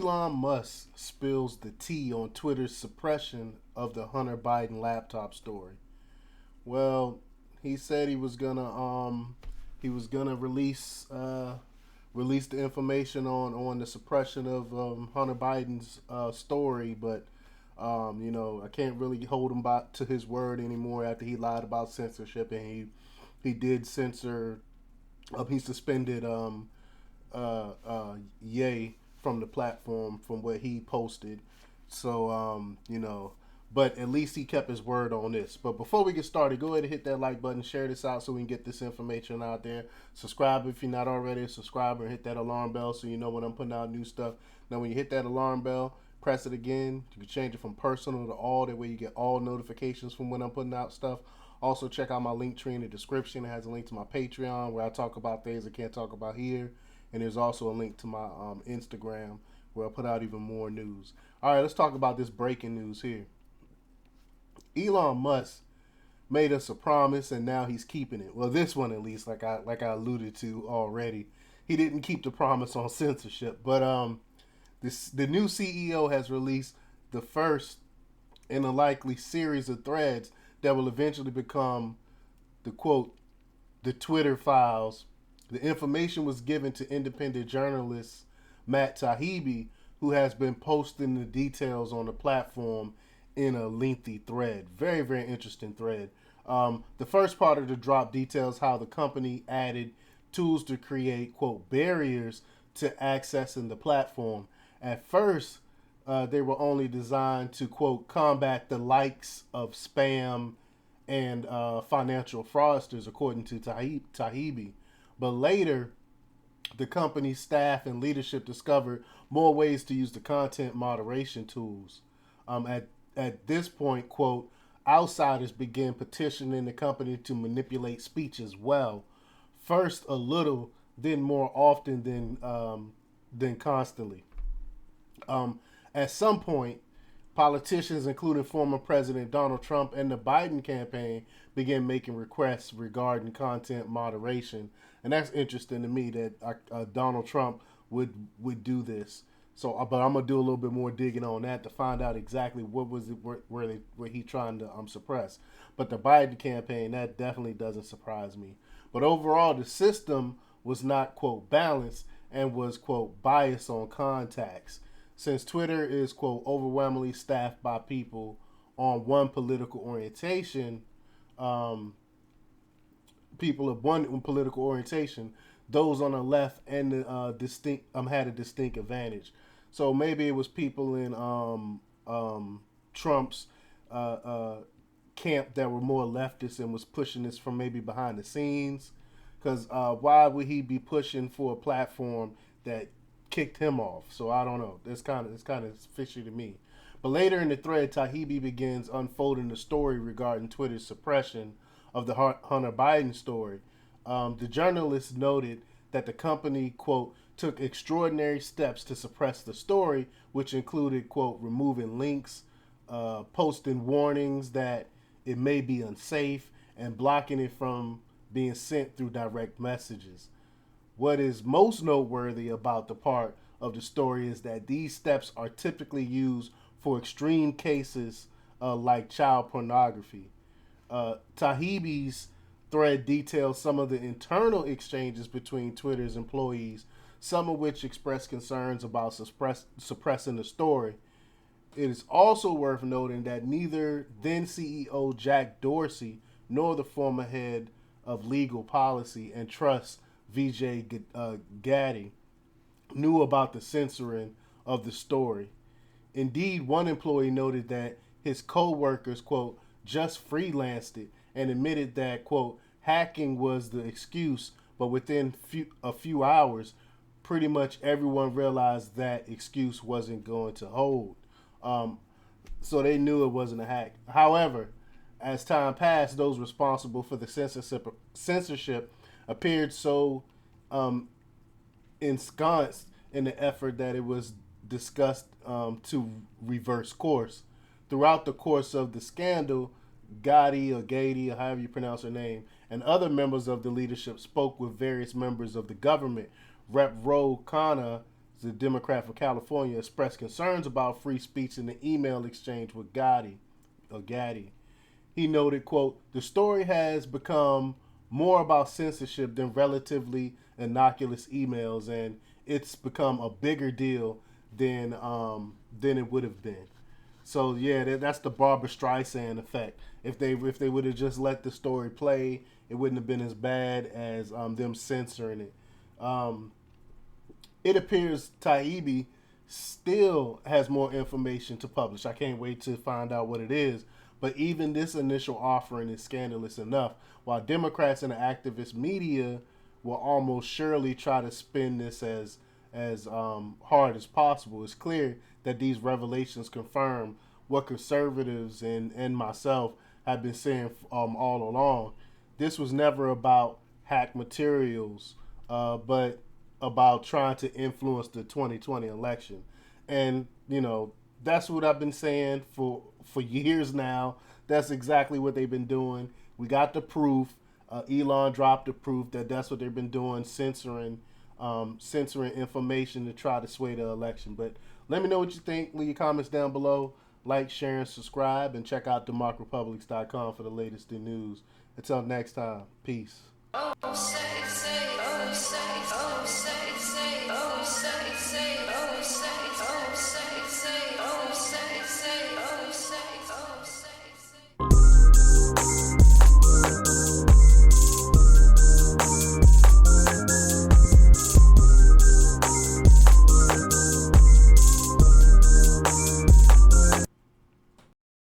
Elon Musk spills the tea on Twitter's suppression of the Hunter Biden laptop story. Well, he said he was gonna release the information on the suppression of Hunter Biden's story, but I can't really hold him back to his word anymore after he lied about censorship, and he did censor. He suspended Ye from the platform from what he posted. So but at least he kept his word on this. But before we get started, go ahead and hit that like button, share this out so we can get this information out there. Subscribe if you're not already a subscriber, and hit that alarm bell so you know when I'm putting out new stuff. Now, when you hit that alarm bell, press it again. You can change it from personal to all. That way you get all notifications from when I'm putting out stuff. Also, check out my link tree in the description. It has a link to my Patreon where I talk about things I can't talk about here. And there's also a link to my Instagram where I put out even more news. All right, let's talk about this breaking news here. Elon Musk made us a promise, and now he's keeping it. Well, this one at least, like I alluded to already, he didn't keep the promise on censorship. But the new CEO has released the first in a likely series of threads that will eventually become the quote, the Twitter files. The information was given to independent journalist Matt Taibbi, who has been posting the details on the platform in a lengthy thread. Very, very interesting thread. The first part of the drop details how the company added tools to create, quote, barriers to accessing the platform. At first, they were only designed to, quote, combat the likes of spam and financial fraudsters, according to Taibbi. But later, the company's staff and leadership discovered more ways to use the content moderation tools. At this point, quote, outsiders began petitioning the company to manipulate speech as well. First a little, then more often than constantly. At some point, politicians, including former President Donald Trump and the Biden campaign, began making requests regarding content moderation, and that's interesting to me that Donald Trump would do this. So, but I'm gonna do a little bit more digging on that to find out exactly what was it where he trying to suppress. But the Biden campaign, that definitely doesn't surprise me. But overall, the system was not, quote, balanced and was, quote, biased on contacts. Since Twitter is, quote, overwhelmingly staffed by people on one political orientation, people of one political orientation, those on the left and the distinct had a distinct advantage. So maybe it was people in Trump's camp that were more leftist and was pushing this from maybe behind the scenes. Because why would he be pushing for a platform that kicked him off? So I don't know. It's kind of fishy to me. But later in the thread, Taibbi begins unfolding the story regarding Twitter's suppression of the Hunter Biden story. The journalist noted that the company, quote, took extraordinary steps to suppress the story, which included, quote, removing links, posting warnings that it may be unsafe, and blocking it from being sent through direct messages. What is most noteworthy about the part of the story is that these steps are typically used for extreme cases like child pornography. Taibbi's thread details some of the internal exchanges between Twitter's employees, some of which express concerns about suppressing the story. It is also worth noting that neither then CEO Jack Dorsey nor the former head of legal policy and trust Vijay Gadde knew about the censoring of the story. Indeed, one employee noted that his co-workers, quote, just freelanced it and admitted that, quote, hacking was the excuse, but within a few hours, pretty much everyone realized that excuse wasn't going to hold. So they knew it wasn't a hack. However, as time passed, those responsible for the censorship appeared so ensconced in the effort that it was discussed to reverse course. Throughout the course of the scandal, Gadi, or however you pronounce her name, and other members of the leadership spoke with various members of the government. Rep. Ro Khanna the Democrat from California, expressed concerns about free speech in the email exchange with Gaddy. He noted, quote, the story has become more about censorship than relatively innocuous emails, and it's become a bigger deal than it would have been. So yeah, that's the Barbara Streisand effect. If they would have just let the story play, it wouldn't have been as bad as them censoring it. Um, it appears Taibbi still has more information to publish. I can't wait to find out what it is. But even this initial offering is scandalous enough. While Democrats and the activist media will almost surely try to spin this as hard as possible, it's clear that these revelations confirm what conservatives and myself have been saying all along. This was never about hack materials, but about trying to influence the 2020 election. And, that's what I've been saying for years now. That's exactly what they've been doing. We got the proof. Elon dropped the proof that that's what they've been doing, censoring information to try to sway the election. But let me know what you think. Leave your comments down below. Like, share, and subscribe. And check out democrepublics.com for the latest in news. Until next time, peace.